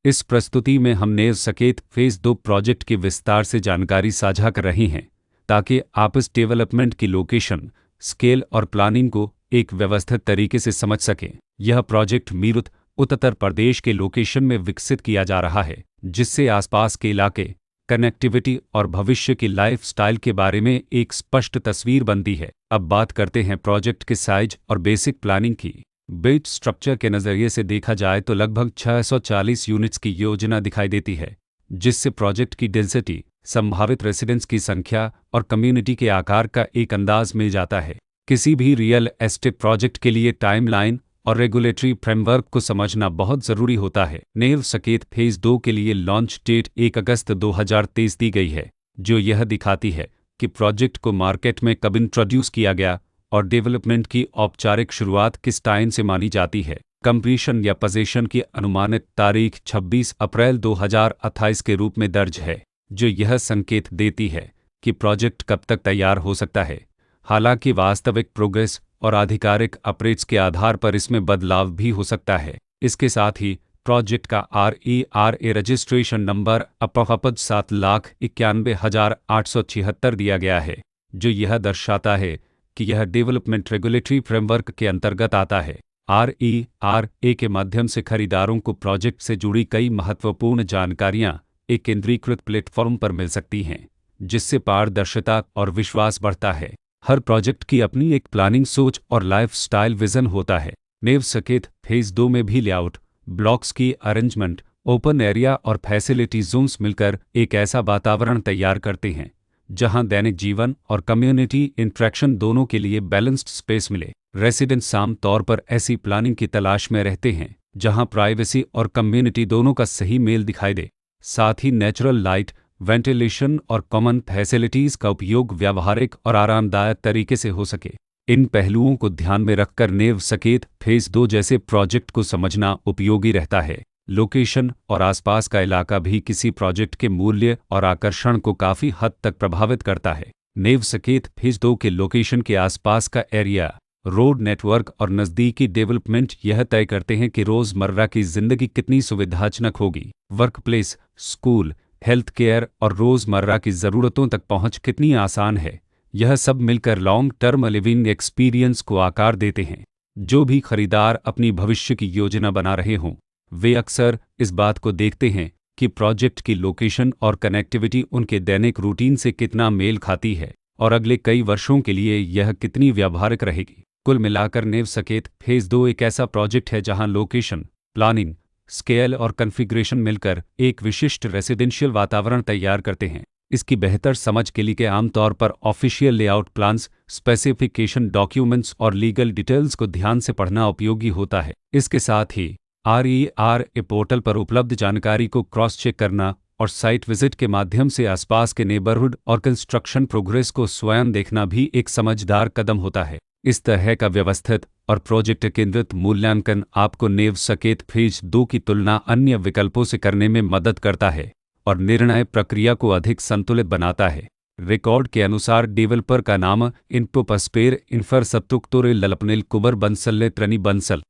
इस प्रस्तुति में हम नेव सकेत फेज 2 प्रोजेक्ट की विस्तार से जानकारी साझा कर रहे हैं ताकि आप इस डेवलपमेंट की लोकेशन, स्केल और प्लानिंग को एक व्यवस्थित तरीके से समझ सकें। यह प्रोजेक्ट मीरठ, उत्तर प्रदेश के लोकेशन में विकसित किया जा रहा है, जिससे आसपास के इलाके, कनेक्टिविटी और भविष्य की लाइफस्टाइल के बारे में एक स्पष्ट तस्वीर बनती है। अब बात करते हैं प्रोजेक्ट के साइज और बेसिक प्लानिंग की। बेट स्ट्रक्चर के नज़रिए से देखा जाए तो लगभग 640 यूनिट्स की योजना दिखाई देती है, जिससे प्रोजेक्ट की डेंसिटी, संभावित रेसिडेंट्स की संख्या और कम्युनिटी के आकार का एक अंदाज मिल जाता है। किसी भी रियल एस्टेट प्रोजेक्ट के लिए टाइमलाइन और रेगुलेटरी फ्रेमवर्क को समझना बहुत ज़रूरी होता है। नेव सकेत फेज 2 के लिए लॉन्च डेट 1 अगस्त 2023 दी गई है, जो यह दिखाती है कि प्रोजेक्ट को मार्केट में कब इंट्रोड्यूस किया गया और डेवलपमेंट की औपचारिक शुरुआत किस टाइम से मानी जाती है। कंप्लीशन या पोजीशन की अनुमानित तारीख 26 अप्रैल 2028 के रूप में दर्ज है, जो यह संकेत देती है कि प्रोजेक्ट कब तक तैयार हो सकता है। हालांकि वास्तविक प्रोग्रेस और आधिकारिक अपडेट्स के आधार पर इसमें बदलाव भी हो सकता है। इसके साथ ही प्रोजेक्ट का RERA रजिस्ट्रेशन नंबर अपवापद 7,91,876 दिया गया है, जो यह दर्शाता है कि यह डेवलपमेंट रेगुलेटरी फ्रेमवर्क के अंतर्गत आता है। RERA के माध्यम से खरीदारों को प्रोजेक्ट से जुड़ी कई महत्वपूर्ण जानकारियां एक केंद्रीकृत प्लेटफॉर्म पर मिल सकती हैं, जिससे पारदर्शिता और विश्वास बढ़ता है। हर प्रोजेक्ट की अपनी एक प्लानिंग सोच और लाइफस्टाइल विजन होता है। नेव सकेत फेज 2 में भी लेआउट, ब्लॉक्स की अरेंजमेंट, ओपन एरिया और फैसिलिटी जोन्स मिलकर एक ऐसा वातावरण तैयार करते हैं जहां दैनिक जीवन और कम्युनिटी इंटरेक्शन दोनों के लिए बैलेंस्ड स्पेस मिले। रेसिडेंट्स आम तौर पर ऐसी प्लानिंग की तलाश में रहते हैं जहां प्राइवेसी और कम्युनिटी दोनों का सही मेल दिखाई दे। साथ ही नेचुरल लाइट, वेंटिलेशन और कॉमन फैसिलिटीज़ का उपयोग व्यावहारिक और आरामदायक तरीके से हो सके। इन पहलुओं को ध्यान में रखकर नेव सकेत फेज 2 जैसे प्रोजेक्ट को समझना उपयोगी रहता है। लोकेशन और आसपास का इलाका भी किसी प्रोजेक्ट के मूल्य और आकर्षण को काफ़ी हद तक प्रभावित करता है। नेव सकेत फेज 2 के लोकेशन के आसपास का एरिया, रोड नेटवर्क और नज़दीकी डेवलपमेंट यह तय करते हैं कि रोज़मर्रा की ज़िंदगी कितनी सुविधाजनक होगी। वर्कप्लेस, स्कूल, हेल्थ केयर और रोज़मर्रा की ज़रूरतों तक पहुंच कितनी आसान है। यह सब मिलकर लॉन्ग टर्म लिविंग एक्सपीरियंस को आकार देते हैं। जो भी खरीदार अपनी भविष्य की योजना बना रहे हों, वे अक्सर इस बात को देखते हैं कि प्रोजेक्ट की लोकेशन और कनेक्टिविटी उनके दैनिक रूटीन से कितना मेल खाती है और अगले कई वर्षों के लिए यह कितनी व्यावहारिक रहेगी। कुल मिलाकर नेव सकेत फेज 2 एक ऐसा प्रोजेक्ट है जहां लोकेशन, प्लानिंग, स्केल और कॉन्फ़िगरेशन मिलकर एक विशिष्ट रेसिडेंशियल वातावरण तैयार करते हैं। इसकी बेहतर समझ के लिए आमतौर पर official layout plans, specification documents और लीगल डिटेल्स को ध्यान से पढ़ना उपयोगी होता है। इसके साथ ही RERA पोर्टल पर उपलब्ध जानकारी को क्रॉस चेक करना और साइट विजिट के माध्यम से आसपास के नेबरहुड और कंस्ट्रक्शन प्रोग्रेस को स्वयं देखना भी एक समझदार कदम होता है। इस तरह का व्यवस्थित और प्रोजेक्ट केंद्रित मूल्यांकन आपको नेव सकेत फेज 2 की तुलना अन्य विकल्पों से करने में मदद करता है और निर्णय प्रक्रिया को अधिक संतुलित बनाता है। रिकॉर्ड के अनुसार डेवलपर का नाम इनपुपस्पेर इंफ्रास्ट्रक्चर ललपनेल कुबर बंसल त्रनी बंसल